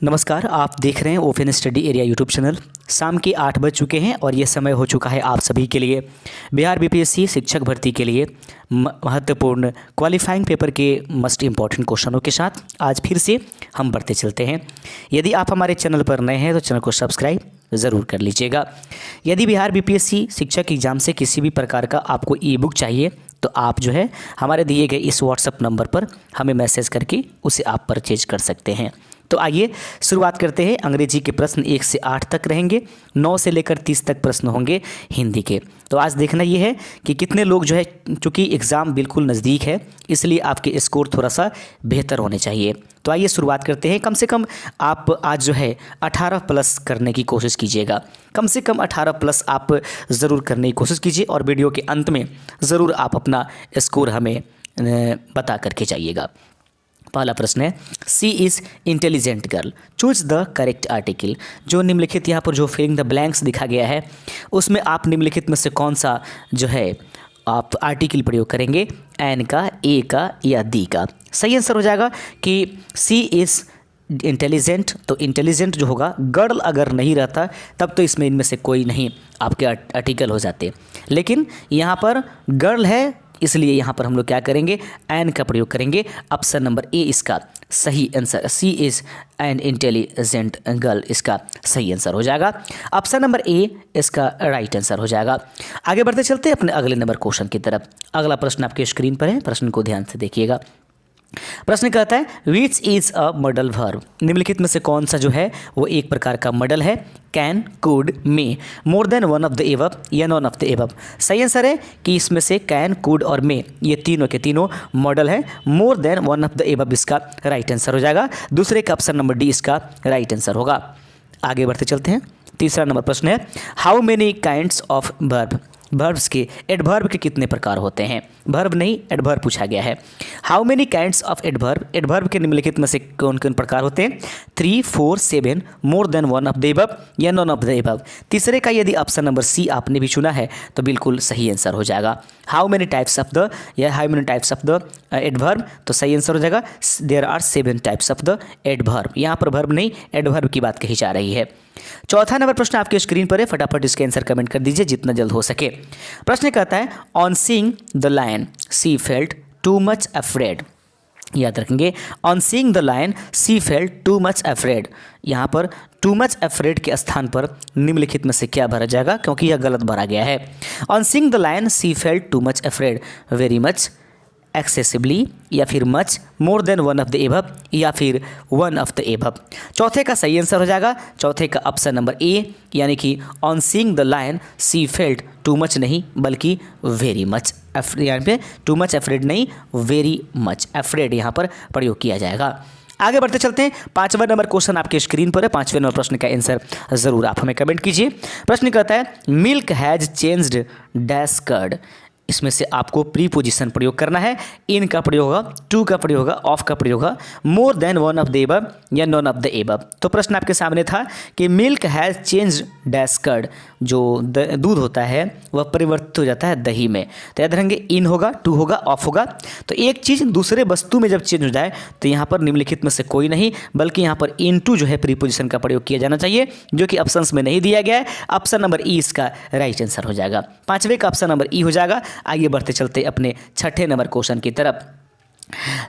नमस्कार, आप देख रहे हैं open study area YouTube channel. शाम के 8 बज चुके हैं और ये समय हो चुका है आप सभी के लिए बिहार बीपीएससी शिक्षक भर्ती के लिए महत्वपूर्ण क्वालिफाइंग पेपर के मस्ट इम्पॉर्टेंट क्वेश्चनों के साथ आज फिर से हम बढ़ते चलते हैं। यदि आप हमारे चैनल पर नए हैं तो चैनल को सब्सक्राइब ज़रूर कर लीजिएगा। यदि बिहार बीपीएससी शिक्षक एग्जाम से किसी भी प्रकार का आपको ई बुक चाहिए तो आप जो है हमारे दिए गए इस व्हाट्सएप नंबर पर हमें मैसेज करके उसे आप परचेज कर सकते हैं। तो आइए शुरुआत करते हैं। अंग्रेजी के प्रश्न 1 से 8 तक रहेंगे, 9 से लेकर 30 तक प्रश्न होंगे हिंदी के। तो आज देखना ये है कि कितने लोग जो है, चूँकि एग्ज़ाम बिल्कुल नज़दीक है इसलिए आपके स्कोर थोड़ा सा बेहतर होने चाहिए। तो आइए शुरुआत करते हैं। कम से कम आप आज जो है 18 प्लस करने की कोशिश कीजिएगा। कम से कम 18 प्लस आप ज़रूर करने की कोशिश कीजिए और वीडियो के अंत में ज़रूर आप अपना स्कोर हमें बता करके जाइएगा। पहला प्रश्न है, she is intelligent girl, choose the correct article. जो निम्नलिखित यहाँ पर जो फिलिंग द ब्लैंक्स दिखा गया है उसमें आप निम्नलिखित में से कौन सा जो है आप आर्टिकल प्रयोग करेंगे, एन का, ए का या दी का। सही आंसर हो जाएगा कि सी इज़ इंटेलिजेंट। तो इंटेलिजेंट जो होगा, गर्ल अगर नहीं रहता तब तो इसमें इनमें से कोई नहीं आपके आर्टिकल हो जाते, लेकिन यहाँ पर गर्ल है इसलिए यहाँ पर हम लोग क्या करेंगे, एन का प्रयोग करेंगे। ऑप्शन नंबर ए इसका सही answer, she is an intelligent girl इसका सही आंसर हो जाएगा। ऑप्शन नंबर ए इसका राइट आंसर हो जाएगा। आगे बढ़ते चलते हैं अपने अगले नंबर क्वेश्चन की तरफ। अगला प्रश्न आपके स्क्रीन पर है, प्रश्न को ध्यान से देखिएगा। प्रश्न कहता है, which is a modal verb. निम्नलिखित में से कौन सा जो है वो एक प्रकार का मॉडल है, can, could, may, more than one of the above या नॉन ऑफ द एबव। सही आंसर है कि इसमें से कैन, कुड और मे ये तीनों के तीनों मॉडल है। मोर than one of the above इसका राइट आंसर हो जाएगा। दूसरे का ऑप्शन नंबर डी इसका राइट आंसर होगा। आगे बढ़ते चलते हैं। तीसरा नंबर प्रश्न है, how many kinds of verb. Verbs के, एडवर्ब के कितने प्रकार होते हैं। वर्ब नहीं एडवर्ब पूछा गया है। How many kinds of adverb, adverb के निम्नलिखित में से कौन कौन प्रकार होते हैं, 3, 4, 7, मोर than one of the above या नॉन ऑफ द एबव। तीसरे का यदि ऑप्शन नंबर सी आपने भी चुना है तो बिल्कुल सही आंसर हो जाएगा। How many types of the या how many types of the adverb, तो सही आंसर हो जाएगा there are 7 types of the adverb. यहाँ पर वर्ब नहीं एडवर्ब की बात कही जा रही है। चौथा नंबर प्रश्न आपके स्क्रीन पर है, फटाफट इसके आंसर कमेंट कर दीजिए जितना जल्द हो सके। प्रश्न कहता है, on seeing the lion she felt too much afraid. याद रखेंगे, on seeing the lion she felt too much afraid. यहाँ पर टू मच अफ्रेड के स्थान पर निम्नलिखित में से क्या भरा जाएगा, क्योंकि यह गलत भरा गया है। On seeing the lion she felt too much afraid, very much, excessively या फिर much, more than one of the above या फिर वन ऑफ द एबव। चौथे का सही आंसर हो जाएगा, चौथे का ऑप्शन नंबर ए, यानी कि on seeing the lion she felt too much नहीं बल्कि वेरी मच। यहाँ पे टू मच अफ्रेड नहीं, वेरी मच अफ्रेड यहाँ पर प्रयोग किया जाएगा। आगे बढ़ते चलते हैं। 5वां नंबर क्वेश्चन आपके स्क्रीन पर है। 5वें नंबर प्रश्न का आंसर ज़रूर आप हमें कमेंट कीजिए। प्रश्न कहता है, milk has changed dash curd. इसमें से आपको प्रीपोजिशन प्रयोग करना है। इन का प्रयोग होगा, टू का प्रयोग होगा, ऑफ का प्रयोग होगा, more than one of the above या नॉन ऑफ द एबव। तो प्रश्न आपके सामने था कि milk has change dash curd, जो दूध होता है वह परिवर्तित हो जाता है दही में। तो याद रखेंगे, इन होगा, टू होगा, ऑफ होगा। तो एक चीज़ दूसरे वस्तु में जब चेंज हो जाए तो यहाँ पर निम्नलिखित में से कोई नहीं बल्कि यहाँ पर इन टू जो है प्रीपोजिशन का प्रयोग किया जाना चाहिए, जो कि ऑप्शंस में नहीं दिया गया है। ऑप्शन नंबर ई इसका राइट आंसर हो जाएगा। 5वें का ऑप्शन नंबर ई हो जाएगा। आइए बढ़ते चलते अपने 6ठे नंबर क्वेश्चन की तरफ।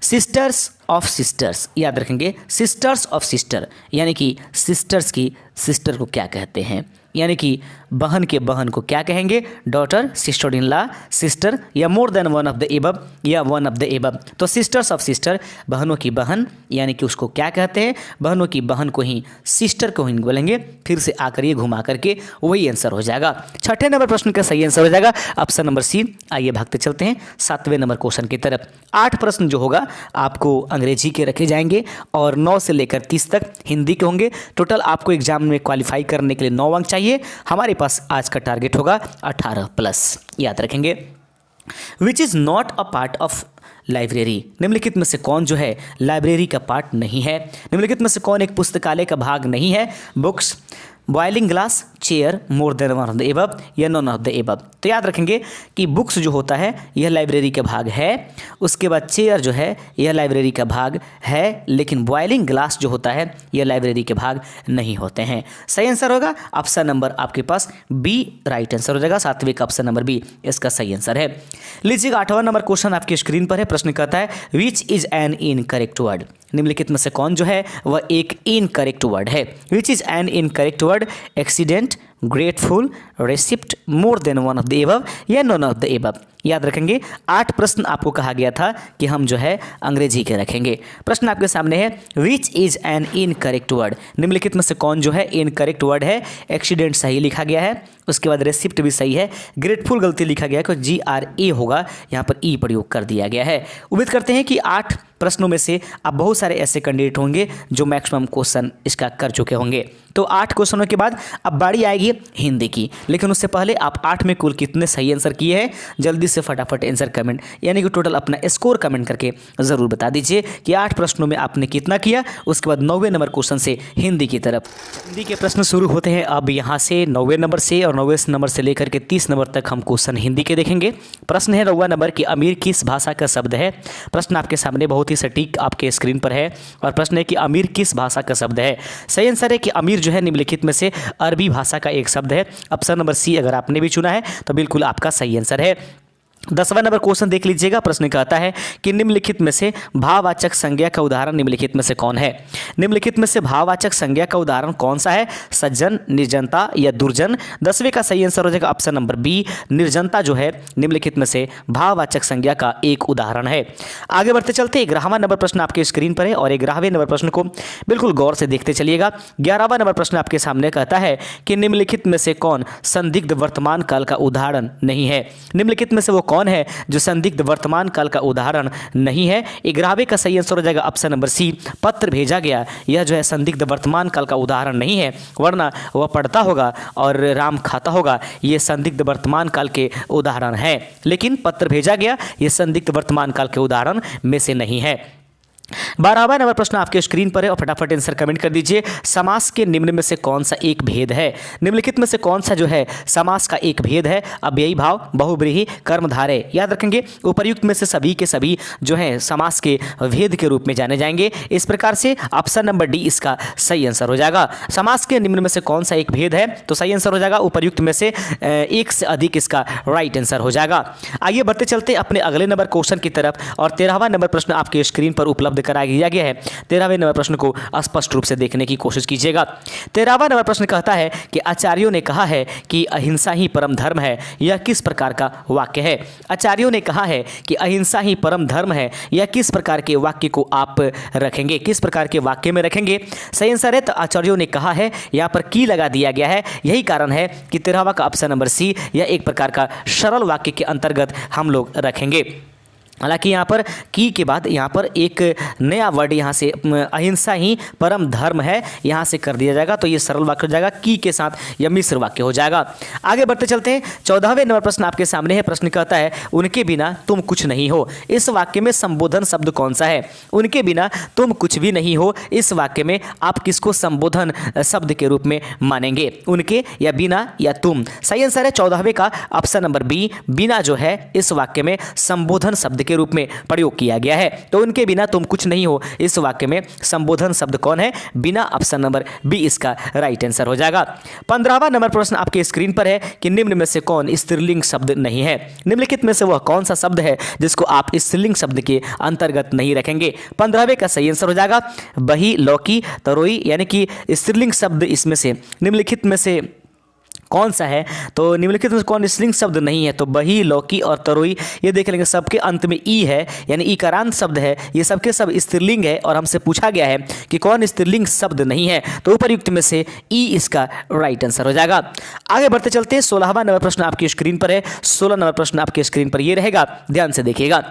सिस्टर्स ऑफ सिस्टर्स, याद रखेंगे, सिस्टर्स ऑफ सिस्टर यानी कि सिस्टर्स की सिस्टर को क्या कहते हैं, यानी कि बहन के बहन को क्या कहेंगे, daughter, sister in law, sister या more than one of the above या वन ऑफ द एबव। तो सिस्टर्स ऑफ सिस्टर, बहनों की बहन यानी कि उसको क्या कहते हैं, बहनों की बहन को ही सिस्टर को ही बोलेंगे। फिर से आकर ये घुमा करके वही आंसर हो जाएगा। 6ठे नंबर प्रश्न का सही आंसर हो जाएगा ऑप्शन नंबर सी। आइए भागते चलते हैं 7वें नंबर क्वेश्चन की तरफ। 8 प्रश्न जो होगा आपको अंग्रेजी के रखे जाएंगे और 9 से लेकर 30 तक हिंदी के होंगे। टोटल आपको एग्जाम में क्वालिफाई करने के लिए 9 अंक चाहिए। हमारे पास आज का टारगेट होगा 18 प्लस। याद रखेंगे, which is not a part of library. निम्नलिखित में से कौन जो है लाइब्रेरी का पार्ट नहीं है। निम्नलिखित में से कौन एक पुस्तकालय का भाग नहीं है, books, boiling glass, chair, more than one of the above या नॉन ऑफ द एबव। तो याद रखेंगे कि बुक्स जो होता है यह लाइब्रेरी का भाग है, उसके बाद चेयर जो है यह लाइब्रेरी का भाग है, लेकिन बॉइलिंग ग्लास जो होता है यह लाइब्रेरी के भाग नहीं होते हैं। सही आंसर होगा ऑप्शन नंबर आपके पास बी राइट आंसर हो जाएगा। सातवें का ऑप्शन नंबर बी इसका सही आंसर है। लीजिएगा 8वां नंबर क्वेश्चन आपकी स्क्रीन पर है। प्रश्न कहता है which is an incorrect word. निम्नलिखित में से कौन जो है वह एक इनकरेक्ट वर्ड है। Which is an incorrect word. Accident, grateful, receipt, more than one of the above या नॉन ऑफ द एबव। याद रखेंगे 8 प्रश्न आपको कहा गया था कि हम जो है अंग्रेजी के रखेंगे। प्रश्न आपके सामने है which is an incorrect word. निम्नलिखित में से कौन जो है इनकरेक्ट वर्ड है। एक्सीडेंट सही लिखा गया है, उसके बाद रेसिप्ट भी सही है, ग्रेटफुल गलती लिखा गया है क्योंकि GRA होगा, यहाँ पर ई प्रयोग कर दिया गया है। उम्मीद करते हैं कि 8 प्रश्नों में से अब बहुत सारे ऐसे कैंडिडेट होंगे जो मैक्सिमम क्वेश्चन इसका कर चुके होंगे। तो 8 क्वेश्चनों के बाद अब बारी आएगी हिंदी की, लेकिन उससे पहले आप 8 में कुल कितने सही आंसर किए हैं जल्दी से फटाफट आंसर कमेंट यानी कि टोटल अपना स्कोर कमेंट करके ज़रूर बता दीजिए कि 8 प्रश्नों में आपने कितना किया। उसके बाद 9वें नंबर क्वेश्चन से हिंदी की तरफ हिंदी के प्रश्न शुरू होते हैं अब यहाँ से 9वें नंबर से, और 9वें नंबर से लेकर के 30 नंबर तक हम क्वेश्चन हिंदी के देखेंगे। प्रश्न है 9वां नंबर कि अमीर किस भाषा का शब्द है। प्रश्न आपके सामने बहुत ही सटीक आपके स्क्रीन पर है और प्रश्न है कि अमीर किस भाषा का शब्द है। सही आंसर है कि अमीर जो है निम्नलिखित में से अरबी भाषा का एक शब्द है। ऑप्शन नंबर सी अगर आपने भी चुना है तो बिल्कुल आपका सही आंसर है। 10वां नंबर क्वेश्चन देख लीजिएगा। प्रश्न कहता है कि निम्नलिखित में से भाववाचक संज्ञा का उदाहरण निम्नलिखित में से कौन है। निम्नलिखित में से भाववाचक संज्ञा का उदाहरण कौन सा है। सज्जन, निर्जनता या दुर्जन। 10वें का सही आंसर हो जाएगा ऑप्शन नंबर बी, निर्जनता जो है निम्नलिखित में से भाववाचक संज्ञा का एक उदाहरण है। आगे बढ़ते चलते 11वां नंबर प्रश्न आपके स्क्रीन पर है और 11वें नंबर प्रश्न को बिल्कुल गौर से देखते चलिएगा। 11वां नंबर प्रश्न आपके सामने कहता है कि निम्नलिखित में से कौन संदिग्ध वर्तमान काल का उदाहरण नहीं है। निम्नलिखित में से वो कौन है जो संदिग्ध वर्तमान काल का उदाहरण नहीं है। 11वें का सही आंसर हो जाएगा ऑप्शन नंबर सी, पत्र भेजा गया। यह जो है संदिग्ध वर्तमान काल का उदाहरण नहीं है, वरना वह पढ़ता होगा और राम खाता होगा। ये संदिग्ध वर्तमान काल के उदाहरण है, लेकिन पत्र भेजा गया ये संदिग्ध वर्तमान काल के उदाहरण में से नहीं है। 12वां नंबर प्रश्न आपके स्क्रीन पर है और फटाफट आंसर कमेंट कर दीजिए। समास के निम्न में से कौन सा एक भेद है। निम्नलिखित में से कौन सा जो है समास का एक भेद है। अव्ययी भाव, बहुब्रीहि, कर्मधारय। याद रखेंगे उपर्युक्त में से सभी के सभी जो है समास के भेद के रूप में जाने जाएंगे। इस प्रकार से ऑप्शन नंबर डी इसका सही आंसर हो जाएगा। समास के निम्न में से कौन सा एक भेद है, तो सही आंसर हो जाएगा उपर्युक्त में से एक से अधिक इसका राइट आंसर हो जाएगा। आइए बढ़ते चलते अपने अगले नंबर क्वेश्चन की तरफ और 13वां नंबर प्रश्न आपके स्क्रीन पर उपलब्ध करा दिया गया है। 13वें नंबर प्रश्न को स्पष्ट रूप से देखने की कोशिश कीजिएगा। 13वां नंबर प्रश्न कहता है कि आचार्यों ने कहा है कि अहिंसा ही परम धर्म है। यह किस प्रकार का वाक्य है। आचार्यों ने कहा है कि अहिंसा ही परम धर्म है। यह किस प्रकार के वाक्य को आप रखेंगे, किस प्रकार के वाक्य में रखेंगे। सही आंसर है तो आचार्यों ने कहा है, यहाँ पर की लगा दिया गया है। यही कारण है कि 13वां का ऑप्शन नंबर सी यह एक प्रकार का सरल वाक्य के अंतर्गत हम लोग रखेंगे। हालांकि यहाँ पर की के बाद यहाँ पर एक नया वर्ड यहाँ से अहिंसा ही परम धर्म है यहाँ से कर दिया जाएगा, तो ये सरल वाक्य हो जाएगा। की के साथ यह मिश्र वाक्य हो जाएगा। आगे बढ़ते चलते हैं 14वें नंबर प्रश्न आपके सामने है। प्रश्न कहता है उनके बिना तुम कुछ नहीं हो। इस वाक्य में संबोधन शब्द कौन सा है। उनके बिना तुम कुछ भी नहीं हो, इस वाक्य में आप किसको संबोधन शब्द के रूप में मानेंगे, उनके या बिना या तुम। सही आंसर है 14वें का ऑप्शन नंबर बी, बिना जो है इस वाक्य में संबोधन शब्द के रूप में प्रयोग किया गया है। तो उनके बिना तुम कुछ नहीं हो, इस वाक्य में संबोधन शब्द कौन है, बिना। ऑप्शन नंबर बी इसका राइट आंसर हो जाएगा। 15वां नंबर प्रश्न आपके स्क्रीन पर है कि निम्न में से कौन स्त्रीलिंग शब्द नहीं है। निम्नलिखित में से वह कौन सा शब्द है जिसको आप स्त्रीलिंग शब्द के अंतर्गत नहीं रखेंगे। 15वें का सही आंसर हो जाएगा बही, लौकी, तरोई। यानी कि स्त्रीलिंग शब्द इसमें से निम्नलिखित में से कौन सा है, तो निम्नलिखित में कौन स्त्रीलिंग शब्द नहीं है, तो बही, लौकी और तरोई। ये देख लेंगे सबके अंत में ई है, यानी ईकारांत शब्द है। ये सबके सब स्त्रीलिंग है और हमसे पूछा गया है कि कौन स्त्रीलिंग शब्द नहीं है, तो उपयुक्त में से ई इसका राइट आंसर हो जाएगा। आगे बढ़ते चलते हैं 16वां नंबर प्रश्न आपकी स्क्रीन पर है। 16 नंबर प्रश्न आपके स्क्रीन पर ये रहेगा, ध्यान से देखिएगा।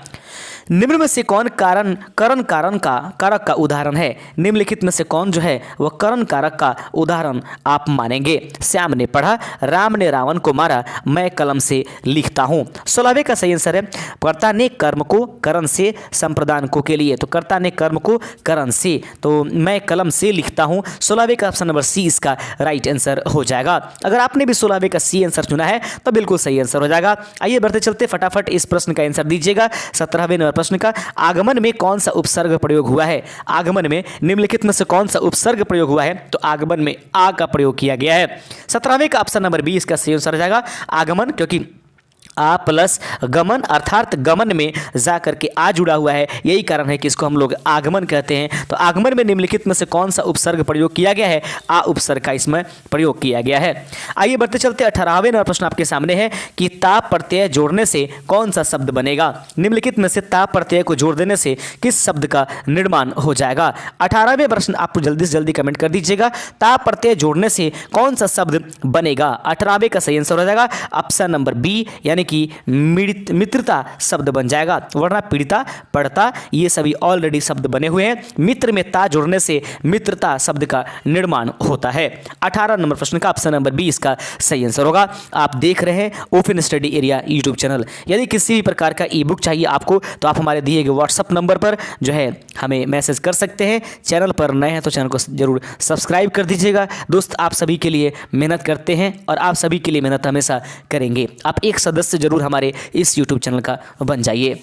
निम्न में से कौन करण कारक का उदाहरण है? निम्नलिखित में से कौन जो है वह करण कारक का उदाहरण आप मानेंगे? श्याम ने पढ़ा, राम ने रावण को मारा, मैं कलम से लिखता हूँ। 16वें का सही आंसर है कर्ता ने कर्म को करण से संप्रदान को के लिए, तो कर्ता ने कर्म को करण से, तो मैं कलम से लिखता हूँ। 16वें का ऑप्शन नंबर सी इसका राइट आंसर हो जाएगा। अगर आपने भी 16वें का सी आंसर चुना है तो बिल्कुल सही आंसर हो जाएगा। आइए बढ़ते चलते फटाफट इस प्रश्न का आंसर दीजिएगा। 17वें नंबर प्रश्न का आगमन में कौन सा उपसर्ग प्रयोग हुआ है? आगमन में निम्नलिखित में से कौन सा उपसर्ग प्रयोग हुआ है? तो आगमन में आ का प्रयोग किया गया है। 17वें का ऑप्शन नंबर बी इसका सही आंसर हो जाएगा आगमन, क्योंकि आ प्लस गमन अर्थात गमन में जा करके आ जुड़ा हुआ है, यही कारण है कि इसको हम लोग आगमन कहते हैं। तो आगमन में निम्नलिखित में से कौन सा उपसर्ग प्रयोग किया गया है? आ उपसर्ग का इसमें प्रयोग किया गया है। आइए बढ़ते चलते 18वें नंबर प्रश्न आपके सामने है कि ताप प्रत्यय जोड़ने से कौन सा शब्द बनेगा? निम्नलिखित में से ताप प्रत्यय को जोड़ देने से किस शब्द का निर्माण हो जाएगा? 18वें प्रश्न आप जल्दी से जल्दी कमेंट कर दीजिएगा। ताप प्रत्यय जोड़ने से कौन सा शब्द बनेगा? 18वें का सही आंसर हो जाएगा ऑप्शन नंबर बी, यानी कि मित्रता शब्द बन जाएगा, वरना पीड़िता पढ़ता ये सभी ऑलरेडी शब्द बने हुए हैं। मित्र में ता जुड़ने से मित्रता शब्द का निर्माण होता है। 18 नंबर प्रश्न का ऑप्शन नंबर बी इसका सही आंसर होगा। आप देख रहे हैं open study area YouTube channel. यदि किसी भी प्रकार का ई बुक चाहिए आपको तो आप हमारे दिए गए व्हाट्सअप नंबर पर जो है हमें मैसेज कर सकते हैं। चैनल पर नए हैं तो चैनल को जरूर सब्सक्राइब कर दीजिएगा। दोस्त आप सभी के लिए मेहनत करते हैं और आप सभी के लिए मेहनत हमेशा करेंगे। आप एक सदस्य जरूर हमारे इस यूट्यूब चैनल का बन जाइए।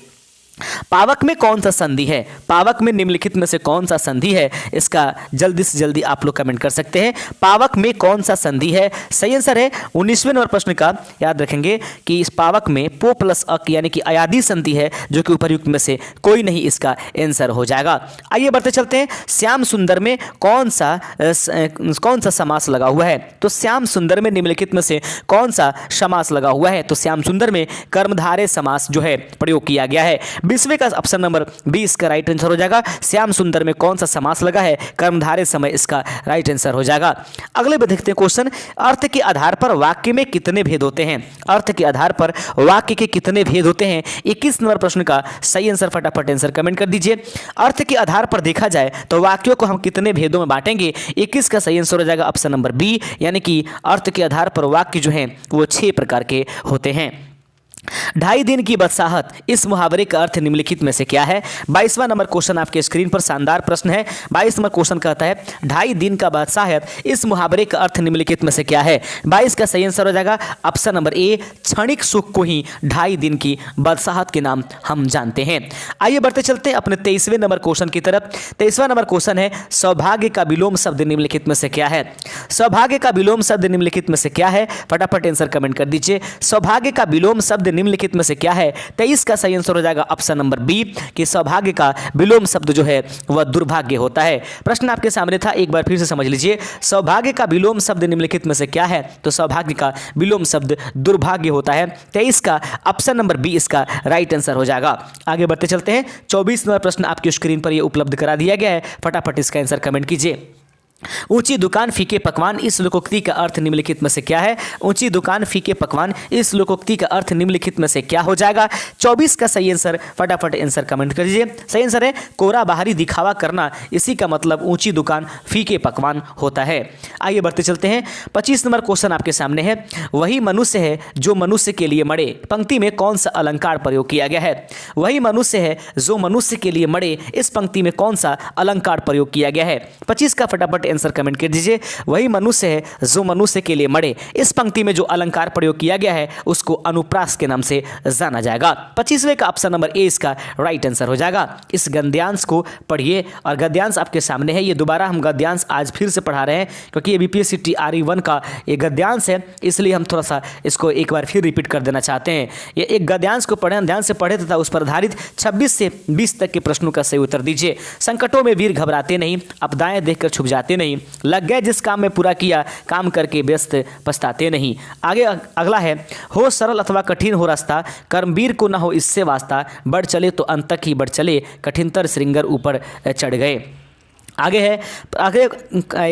पावक में कौन सा संधि है? पावक में निम्नलिखित में से कौन सा संधि है? इसका जल्दी से जल्दी आप लोग कमेंट कर सकते हैं। पावक में कौन सा संधि है? सही आंसर है 19वें नंबर प्रश्न का। याद रखेंगे कि इस पावक में पो प्लस अक यानी कि अयादी संधि है, जो कि उपर्युक्त में से कोई नहीं इसका आंसर हो जाएगा। आइए बढ़ते चलते हैं। श्याम सुंदर में कौन सा समास लगा हुआ है? तो श्याम सुंदर में निम्नलिखित में से कौन सा समास लगा हुआ है? तो श्याम सुंदर में कर्मधारय समास जो है प्रयोग किया गया है। 20वें का ऑप्शन नंबर 20 का राइट आंसर हो जाएगा। श्याम सुंदर में कौन सा समास लगा है? कर्मधारय समय इसका राइट आंसर हो जाएगा। अगले पे देखते हैं क्वेश्चन, अर्थ के आधार पर वाक्य में कितने भेद होते हैं? अर्थ के आधार पर वाक्य के कितने भेद होते हैं? 21 नंबर प्रश्न का सही आंसर फटाफट आंसर कमेंट कर दीजिए। अर्थ के आधार पर देखा जाए तो वाक्यों को हम कितने भेदों में बांटेंगे? 21 का सही आंसर हो जाएगा ऑप्शन नंबर बी, यानी कि अर्थ के आधार पर वाक्य जो हैं वो 6 प्रकार के होते हैं। 2.5 दिन की बदसाहत इस मुहावरे का अर्थ निम्नलिखित में से क्या है? 22वां नंबर क्वेश्चन आपके स्क्रीन पर शानदार प्रश्न है। 22 नंबर क्वेश्चन कहता है 2.5 दिन का बदसाहत इस मुहावरे का अर्थ निम्नलिखित में से क्या है? 22 का सही आंसर हो जाएगा ऑप्शन नंबर ए, क्षणिक सुख को ही 2.5 दिन की बदसाहत के नाम हम जानते हैं। आइए बढ़ते चलते हैं अपने 23वें नंबर क्वेश्चन की तरफ। 23वां नंबर क्वेश्चन है सौभाग्य का विलोम शब्द निम्नलिखित में से क्या है? सौभाग्य का विलोम शब्द निम्नलिखित में से क्या है? फटाफट आंसर कमेंट कर दीजिए। सौभाग्य का विलोम शब्द निम्नलिखित में से क्या है? 23 का सही आंसर हो जाएगा ऑप्शन नंबर बी, कि सौभाग्य का विलोम शब्द जो है वह दुर्भाग्य होता है। प्रश्न आपके सामने था, एक बार फिर से समझ लीजिए। सौभाग्य का विलोम शब्द निम्नलिखित में से क्या है? तो सौभाग्य का विलोम शब्द दुर्भाग्य होता है। 23 का ऑप्शन नंबर बी इसका राइट आंसर हो जाएगा। आगे बढ़ते चलते हैं। 24 नंबर प्रश्न आपकी स्क्रीन पर यह उपलब्ध करा दिया गया है, फटाफट इसका आंसर कमेंट कीजिए। ऊंची दुकान फीके पकवान इस लोकोक्ति का अर्थ निम्नलिखित में से क्या है? ऊंची दुकान फीके पकवान इस लोकोक्ति का अर्थ निम्नलिखित में से क्या हो जाएगा? 24 का सही आंसर फटाफट आंसर कमेंट कर दीजिए। सही आंसर है कोरा बाहरी दिखावा करना, इसी का मतलब ऊंची दुकान फीके पकवान होता है। आइए बढ़ते चलते हैं। 25 नंबर क्वेश्चन आपके सामने है, वही मनुष्य है जो मनुष्य के लिए मरे, पंक्ति में कौन सा अलंकार प्रयोग किया गया है? वही मनुष्य है जो मनुष्य के लिए मरे, इस पंक्ति में कौन सा अलंकार प्रयोग किया गया है? 25 का फटाफट आंसर कमेंट कर दीजिए। वही मनुष्य है जो मनुष्य के लिए मरे, इस पंक्ति में जो अलंकार प्रयोग किया गया है उसको अनुप्रास के नाम से जाना जाएगा। 25वें का ऑप्शन नंबर ए इसका राइट आंसर हो जाएगा। इस गद्यांश को पढ़िए और गद्यांश आपके सामने है। ये दोबारा हम गद्यांश आज फिर से पढ़ा रहे हैं क्योंकि ये बीपीएससी TRE1 का ये गद्यांश है, इसलिए हम थोड़ा सा इसको एक बार फिर रिपीट कर देना चाहते हैं। ये एक गद्यांश को पढ़ें, ध्यान से पढ़े तथा उस पर आधारित 26 से 20 तक के प्रश्नों का सही उत्तर दीजिए। संकटों में वीर घबराते नहीं, आपदाएं देखकर छुप जाते नहीं, लग गए जिस काम में पूरा किया, काम करके व्यस्त पछताते नहीं। आगे अगला है, हो सरल अथवा कठिन हो रास्ता, कर्मवीर को ना हो इससे वास्ता, बढ़ चले तो अंत तक ही बढ़ चले, कठिनतर श्रृंगर ऊपर चढ़ गए। आगे है, आगे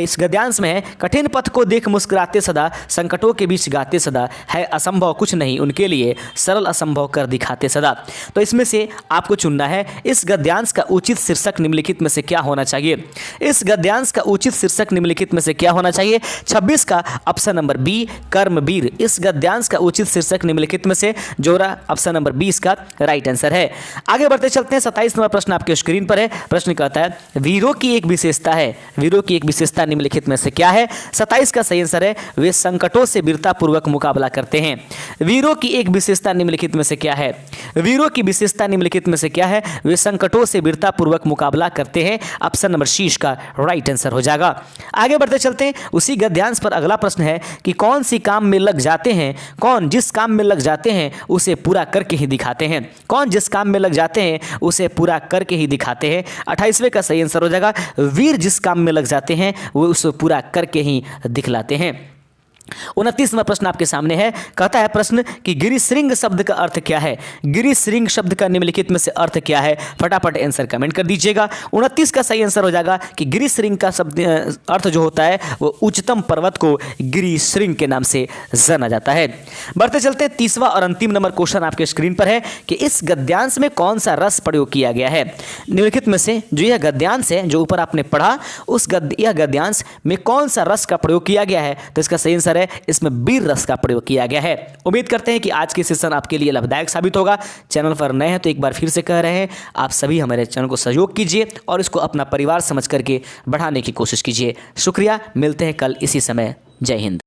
इस गद्यांश में है, कठिन पथ को देख मुस्कुराते सदा, संकटों के बीच गाते सदा, है असंभव कुछ नहीं उनके लिए, सरल असंभव कर दिखाते सदा। तो इसमें से आपको चुनना है, इस गद्यांश का उचित शीर्षक निम्नलिखित में से क्या होना चाहिए। इस गद्यांश का उचित शीर्षक निम्नलिखित में से क्या होना चाहिए। 26 का ऑप्शन नंबर बी, कर्मवीर। इस गद्यांश का उचित शीर्षक निम्नलिखित में से जो रहा ऑप्शन नंबर 20 का राइट आंसर है। आगे बढ़ते चलते हैं, 27 नंबर प्रश्न आपके स्क्रीन पर है। प्रश्न कहता है, वीरों की एक विशेषता है, वीरों की एक विशेषता निम्नलिखित में से क्या है। 27 का सही आंसर है, वे संकटों से वीरतापूर्वक मुकाबला करते हैं। वीरों की एक विशेषता निम्नलिखित में से क्या है। वीरों की विशेषता निम्नलिखित में से क्या है, वे संकटों से वीरतापूर्वक मुकाबला करते हैं। ऑप्शन नंबर सी का राइट आंसर हो जाएगा। आगे बढ़ते चलते हैं, उसी गद्यांश पर अगला प्रश्न है कि कौन सी काम में लग जाते हैं, कौन जिस काम में लग जाते हैं उसे पूरा करके ही दिखाते हैं। कौन जिस काम में लग जाते हैं उसे पूरा करके ही दिखाते हैं। 28वें का सही आंसर हो जाएगा, वीर जिस काम में लग जाते हैं वो उसे पूरा करके ही दिखलाते हैं। 29वां प्रश्न आपके सामने है, कहता है प्रश्न कि गिरिश्रृंग शब्द का अर्थ क्या है। गिरिश्रृंग शब्द का निम्नलिखित में से अर्थ क्या है। फटाफट आंसर कमेंट कर दीजिएगा। 29 का सही आंसर हो जाएगा कि गिरिश्रृंग का शब्द अर्थ जो होता है वो उच्चतम पर्वत को गिरिश्रृंग के नाम से जाना जाता है। बढ़ते चलते 30वां और अंतिम नंबर क्वेश्चन आपके स्क्रीन पर है कि इस गद्यांश में कौन सा रस प्रयोग किया गया है। निम्नलिखित में से जो यह गद्यांश है जो ऊपर आपने पढ़ा उस यह गद्यांश में कौन सा रस का प्रयोग किया गया है। तो इसका सही आंसर है, इसमें वीर रस का प्रयोग किया गया है। उम्मीद करते हैं कि आज के सेशन आपके लिए लाभदायक साबित होगा। चैनल पर नए हैं तो एक बार फिर से कह रहे हैं, आप सभी हमारे चैनल को सहयोग कीजिए और इसको अपना परिवार समझ करके बढ़ाने की कोशिश कीजिए। शुक्रिया, मिलते हैं कल इसी समय। जय हिंद।